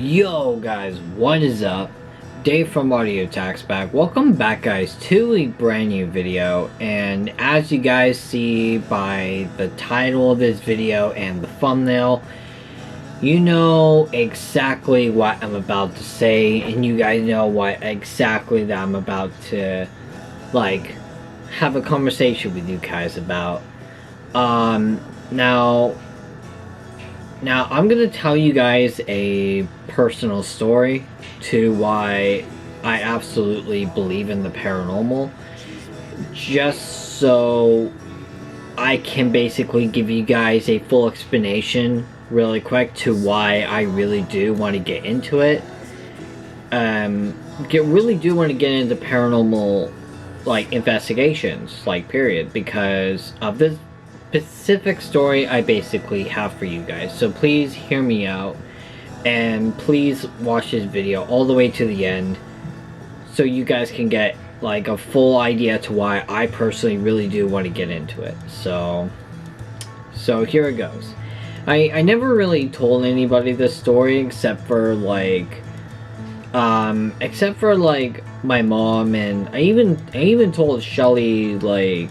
Yo guys, what is up? Dave from Attacksback. Welcome back guys to a brand new video, and as you guys see by the title of this video and the thumbnail, you know exactly what I'm about to say, and you guys know what exactly that I'm about to have a conversation with you guys about. Now I'm gonna tell you guys a personal story to why I absolutely believe in the paranormal, just so I can basically give you guys a full explanation really quick to why I really do want to get into it. Really do want to get into paranormal investigations, period, because of this specific story I basically have for you guys. So please hear me out and please watch this video all the way to the end so you guys can get a full idea to why I personally really do want to get into it. So here it goes. I never really told anybody this story except for my mom, and I even told Shelly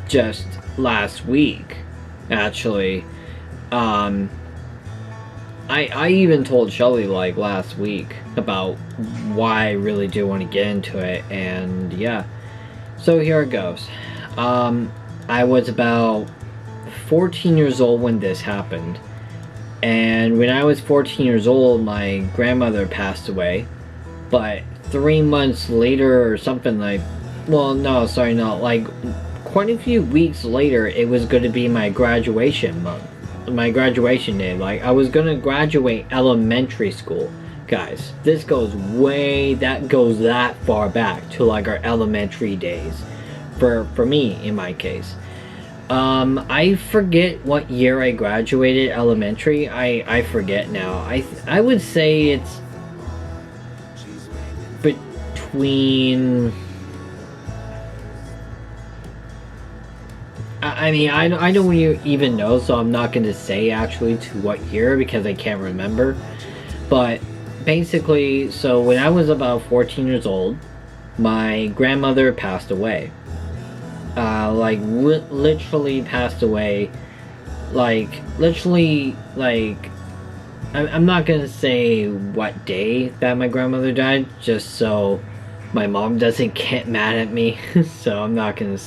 just last week, actually. I even told Shelly last week about why I really do want to get into it, and yeah. So here it goes. I was about 14 years old when this happened, and when I was 14 years old, my grandmother passed away. But 3 months later or something, quite a few weeks later, it was going to be my graduation month, my graduation day. I was going to graduate elementary school, guys. This goes that far back to our elementary days for me, in my case. I forget what year I graduated elementary. I forget now. I would say it's between, I don't even know, so I'm not going to say actually to what year because I can't remember. But basically, so when I was about 14 years old, my grandmother passed away. Literally passed away. I'm not going to say what day that my grandmother died, just so my mom doesn't get mad at me. So I'm not gonna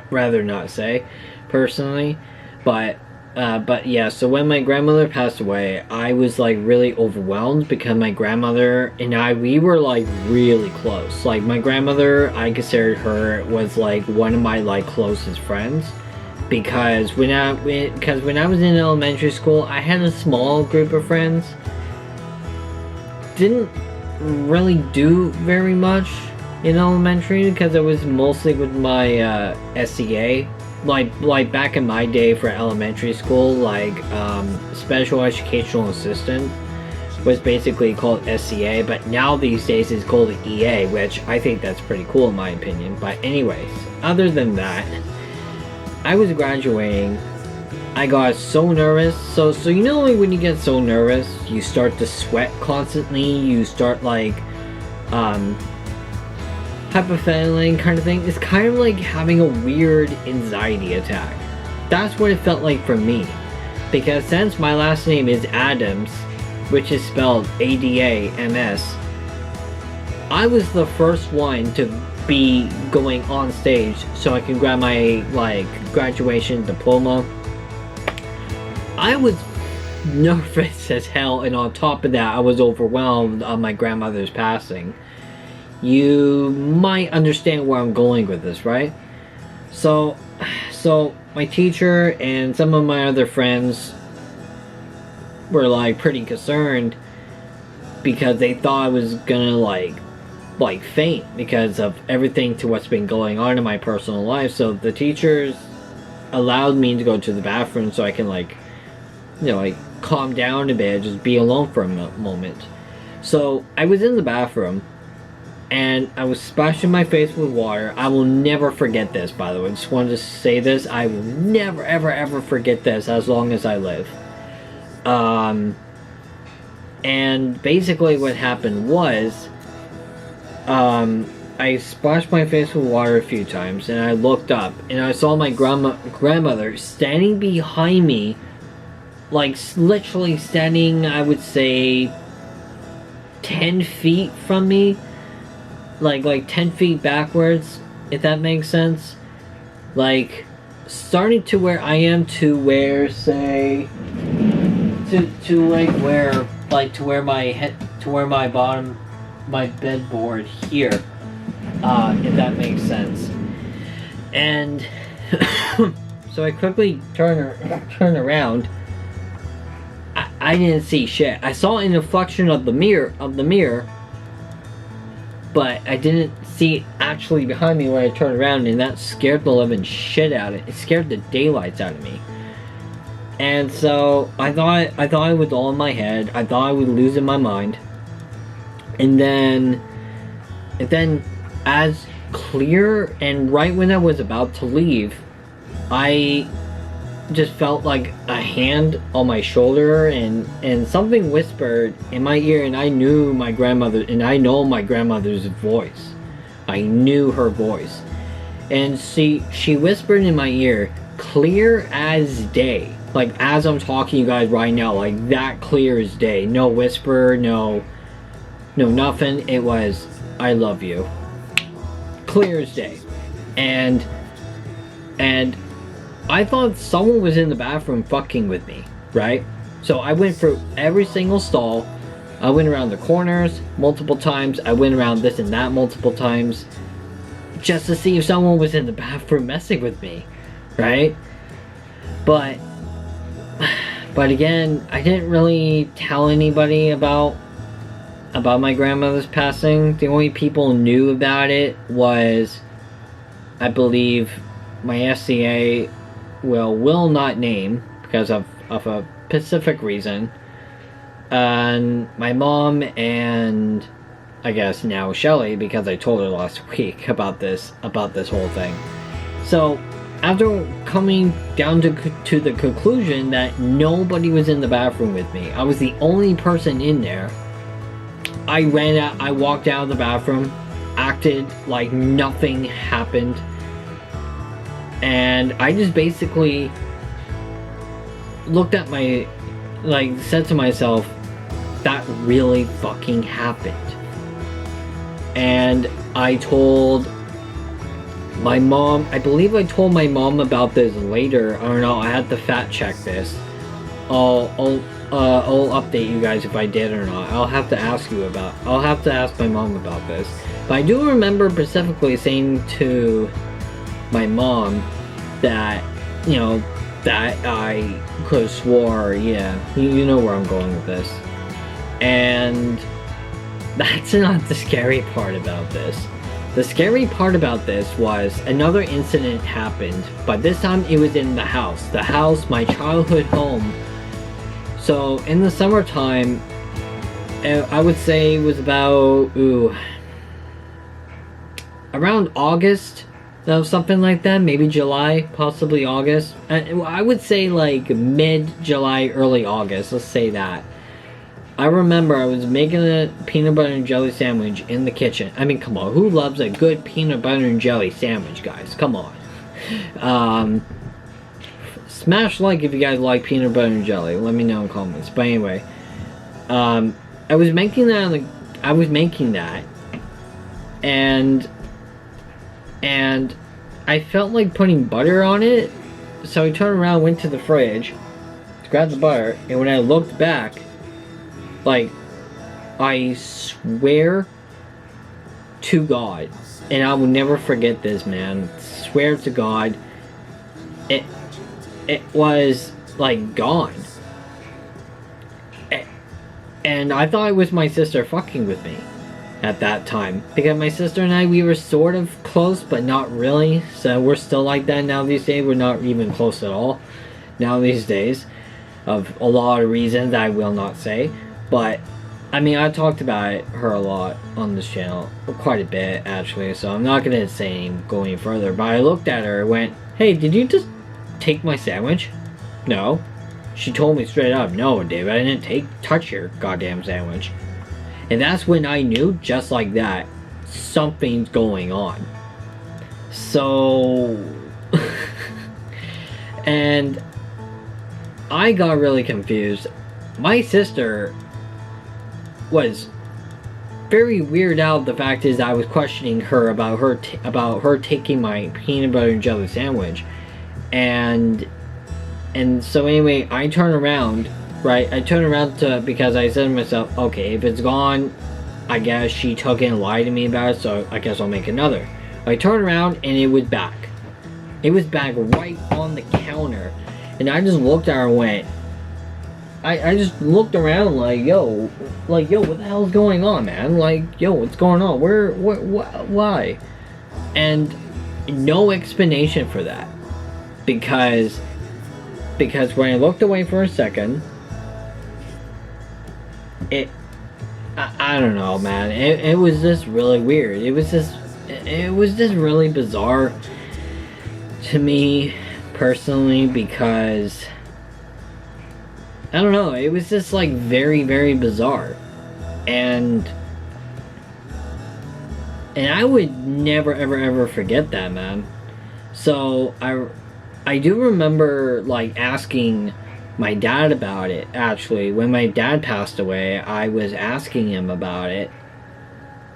rather not say personally, but yeah. So when my grandmother passed away, I was really overwhelmed because my grandmother and we were really close. My grandmother, I considered her was one of my closest friends, because when I was in elementary school, I had a small group of friends. Didn't really do very much in elementary because it was mostly with my SEA. Back in my day for elementary school, special educational assistant was basically called SEA, but now these days it's called EA, which I think that's pretty cool in my opinion. But anyways, other than that, I was graduating. I got so nervous. So you know when you get so nervous, you start to sweat constantly, you start hyperventilating kind of thing. It's kind of like having a weird anxiety attack. That's what it felt like for me. Because since my last name is Adams, which is spelled ADAMS, I was the first one to be going on stage so I can grab my graduation diploma. I was nervous as hell, and on top of that, I was overwhelmed on my grandmother's passing. You might understand where I'm going with this, right? So my teacher and some of my other friends were pretty concerned because they thought I was gonna faint because of everything to what's been going on in my personal life. So the teachers allowed me to go to the bathroom so I can calm down a bit, just be alone for a moment. So I was in the bathroom and I was splashing my face with water. I will never forget this, by the way. I just wanted to say this. I will never ever forget this as long as I live. And basically what happened was, I splashed my face with water a few times, and I looked up, and I saw my grandmother standing behind me, like literally standing, I would say, 10 feet from me, like 10 feet backwards, if that makes sense. Like, starting to where I am to where, say, to like where, like to where my head, to where my bottom, my bedboard here, if that makes sense. And so I quickly turn around. I didn't see shit. I saw an reflection of the mirror, but I didn't see it actually behind me when I turned around, and that scared the living shit out of it. It scared the daylights out of me. And so I thought it was all in my head. I thought I was losing my mind. And then as clear, and right when I was about to leave, I just felt like a hand on my shoulder, and something whispered in my ear, and I knew my grandmother, and I know my grandmother's voice. I knew her voice. And she whispered in my ear, clear as day. Like, as I'm talking to you guys right now, like that clear as day. No whisper, no nothing. It was, I love you. Clear as day. And I thought someone was in the bathroom fucking with me, right? So I went through every single stall. I went around the corners multiple times. I went around this and that multiple times, just to see if someone was in the bathroom messing with me, right? But again, I didn't really tell anybody about my grandmother's passing. The only people who knew about it was, I believe, my SCA will not name because of a specific reason, and my mom, and I guess now Shelly, because I told her last week about this whole thing. So after coming down to the conclusion that nobody was in the bathroom with me, I was the only person in there, I walked out of the bathroom, acted like nothing happened, and I just basically looked at said to myself, that really fucking happened. And I told my mom, I believe I told my mom about this later. I don't know, I had to fact check this. I'll update you guys if I did or not. I'll have to ask my mom about this. But I do remember specifically saying to my mom that, that I could have swore, yeah, you know where I'm going with this. And that's not the scary part about this. The scary part about this was another incident happened, but this time it was in the house. The house, my childhood home. So in the summertime, I would say it was about, around August, something like that, maybe July, possibly August. I would say like mid-July, early August, let's say that. I remember I was making a peanut butter and jelly sandwich in the kitchen. I mean, come on, who loves a good peanut butter and jelly sandwich, guys? Come on. Smash like if you guys like peanut butter and jelly. Let me know in comments. But anyway, I was making that. And I felt like putting butter on it, so I turned around, went to the fridge, grabbed the butter, and when I looked back, like, I swear to God, and I will never forget this, man. Swear to God, it was like gone. And I thought it was my sister fucking with me at that time, because my sister and I, we were sort of close, but not really. So we're still like that now these days. We're not even close at all now these days, of a lot of reasons I will not say. But I mean, I talked about her a lot on this channel, quite a bit actually, so I'm not gonna go any further. But I looked at her and went, "Hey, did you just take my sandwich?" "No." She told me straight up, no, David, I didn't touch your goddamn sandwich. And that's when I knew, just like that, something's going on. So, and I got really confused. My sister was very weirded out. The fact is, I was questioning her about her taking my peanut butter and jelly sandwich, and so anyway, I turn around, right? I turn around because I said to myself, okay, if it's gone, I guess she took it and lied to me about it, so I guess I'll make another. I turned around and it was back. It was back right on the counter, and I just looked at her and went. I just looked around like, yo, what the hell's going on, man? Like, yo, what's going on? Why? And no explanation for that. Because when I looked away for a second, I don't know, man. It was just really weird. It was just really bizarre to me personally, because I don't know, it was just like very, very bizarre. And I would never ever forget that, man. So I do remember like asking my dad about it. Actually, when my dad passed away, I was asking him about it,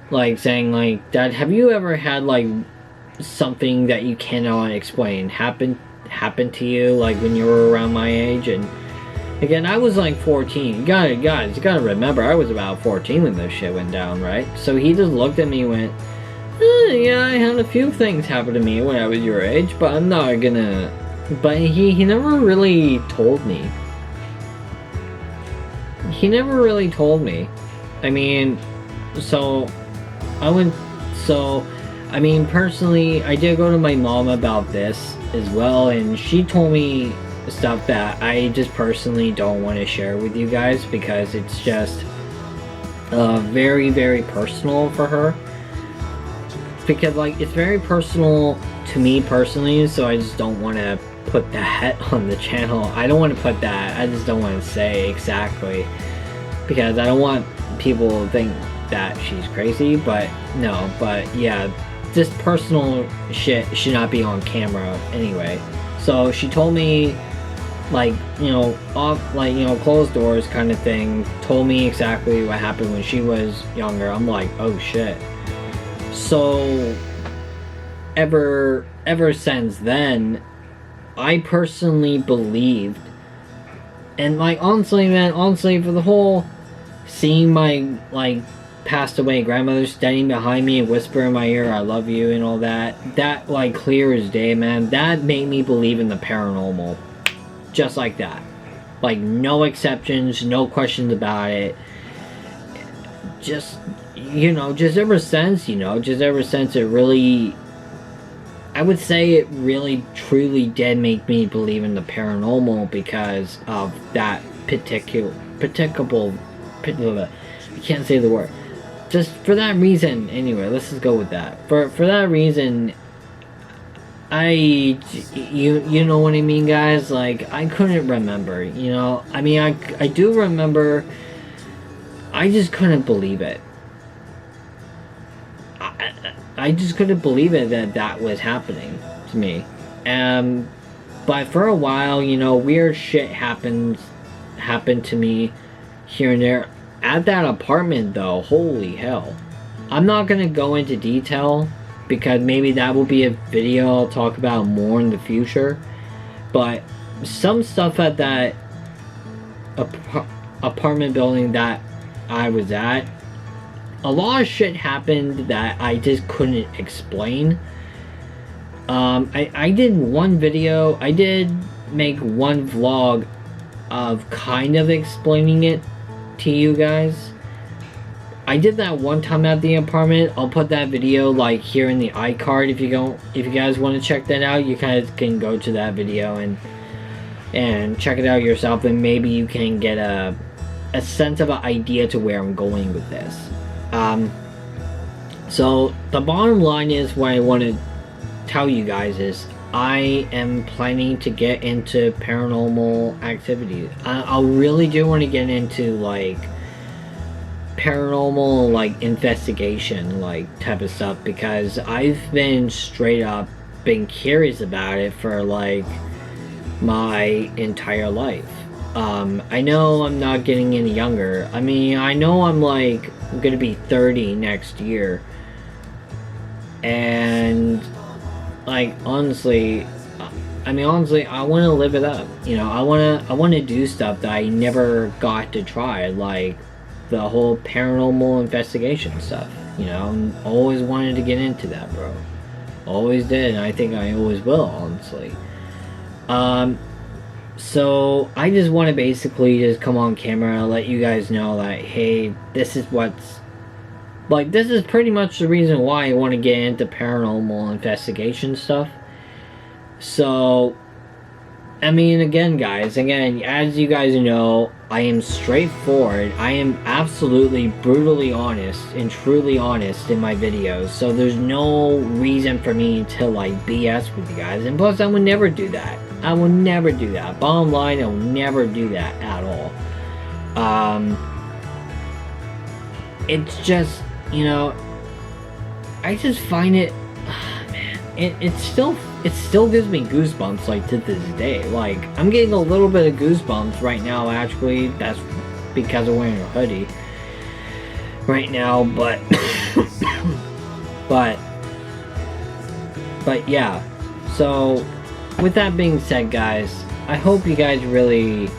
like saying like, Dad, have you ever had like something that you cannot explain happen to you, like when you were around my age? And again, I was like 14. Guys, you gotta remember, I was about 14 when this shit went down, right? So he just looked at me and went, yeah, I had a few things happen to me when I was your age, but I'm not gonna... But he never really told me. He never really told me. I mean, personally, I did go to my mom about this as well, and she told me stuff that I just personally don't want to share with you guys, because it's just very, very personal for her. Because like, it's very personal to me personally, so I just don't want to put that on the channel. I don't want to put that, I just don't want to say exactly, because I don't want people to think that she's crazy. But no, but yeah, this personal shit should not be on camera anyway. So she told me, like, you know, off, like, you know, closed doors kind of thing, told me exactly what happened when she was younger. I'm like, oh shit. So ever since then, I personally believed, and like, honestly, man, for the whole seeing my like passed away grandmother standing behind me and whisper in my ear, I love you, and all that like clear as day, man, that made me believe in the paranormal. Just like that. Like, no exceptions, no questions about it. Just, you know, just ever since it really, I would say it really truly did make me believe in the paranormal, because of that I can't say the word. Just for that reason, anyway, let's just go with that. For that reason, you know what I mean, guys? Like, I couldn't remember, you know? I mean, I do remember, I just couldn't believe it. I just couldn't believe it that was happening to me. But for a while, you know, weird shit happened to me here and there. At that apartment, though, holy hell. I'm not gonna go into detail, because maybe that will be a video I'll talk about more in the future. But some stuff at that apartment building that I was at, a lot of shit happened that I just couldn't explain. I did one video, I did make one vlog of kind of explaining it to you guys. I did that one time at the apartment. I'll put that video like here in the iCard. If you guys want to check that out, you guys can go to that video and check it out yourself, and maybe you can get a sense of an idea to where I'm going with this. So the bottom line is, what I want to tell you guys is, I am planning to get into paranormal activity. I really do want to get into like paranormal like investigation like type of stuff, because I've been straight up been curious about it for like my entire life. I know I'm not getting any younger. I mean, I know I'm gonna be 30 next year, and like honestly, I want to live it up. You know, I want to do stuff that I never got to try, like the whole paranormal investigation stuff. You know, always wanted to get into that, bro. Always did, and I think I always will, honestly. So I just want to basically just come on camera and let you guys know that, hey, this is pretty much the reason why I want to get into paranormal investigation stuff. So, I mean, again, guys, as you guys know, I am straightforward. I am absolutely brutally honest and truly honest in my videos. So there's no reason for me to like BS with you guys. And plus, I would never do that. I will never do that. Bottom line, I will never do that at all. It's just, you know, I just find it, man, it still gives me goosebumps, like, to this day. Like, I'm getting a little bit of goosebumps right now, actually. That's because I'm wearing a hoodie right now, but but yeah. So with that being said, guys, I hope you guys really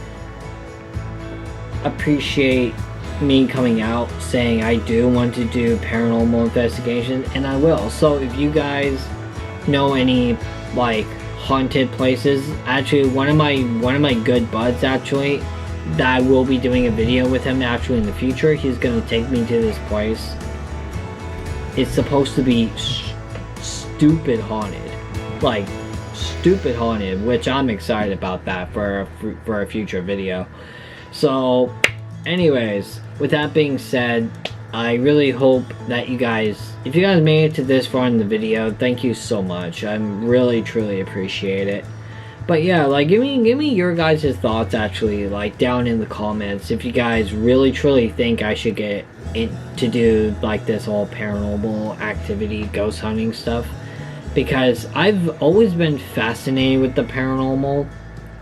appreciate me coming out saying I do want to do paranormal investigation, and I will. So if you guys know any like haunted places, actually one of my good buds, actually, that I will be doing a video with him actually in the future, he's gonna take me to this place. It's supposed to be stupid haunted, like stupid haunted, which I'm excited about that for a future video. So anyways, with that being said, I really hope that you guys, if you guys made it to this far in the video, thank you so much. I really truly appreciate it. But yeah, like give me your guys' thoughts, actually, like down in the comments, if you guys really truly think I should get in to do like this whole paranormal activity, ghost hunting stuff, because I've always been fascinated with the paranormal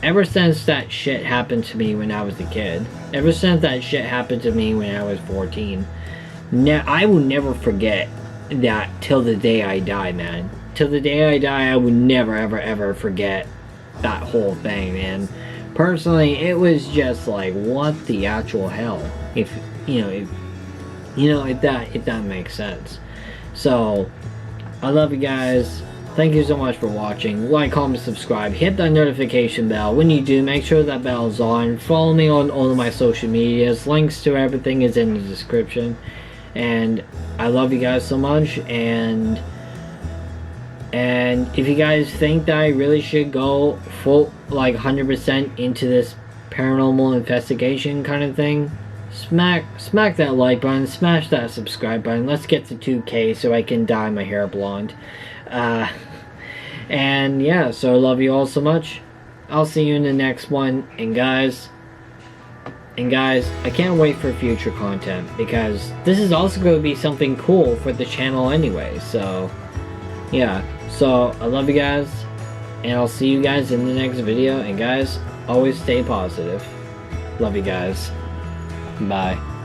ever since that shit happened to me when I was a kid. Ever since that shit happened to me when I was 14. I will never forget that till the day I die, man. Till the day I die, I would never ever ever forget that whole thing, man. Personally, it was just like, what the actual hell? If that makes sense. So I love you guys. Thank you so much for watching. Like, comment, subscribe, hit that notification bell. When you do, make sure that bell is on. Follow me on all of my social medias. Links to everything is in the description. And I love you guys so much. And if you guys think that I really should go full, like 100% into this paranormal investigation kind of thing, smack that like button, smash that subscribe button. Let's get to 2K so I can dye my hair blonde. And yeah, so I love you all so much. I'll see you in the next one. And guys, I can't wait for future content, because this is also going to be something cool for the channel anyway. So yeah, so I love you guys, and I'll see you guys in the next video. And guys, always stay positive. Love you guys. Bye.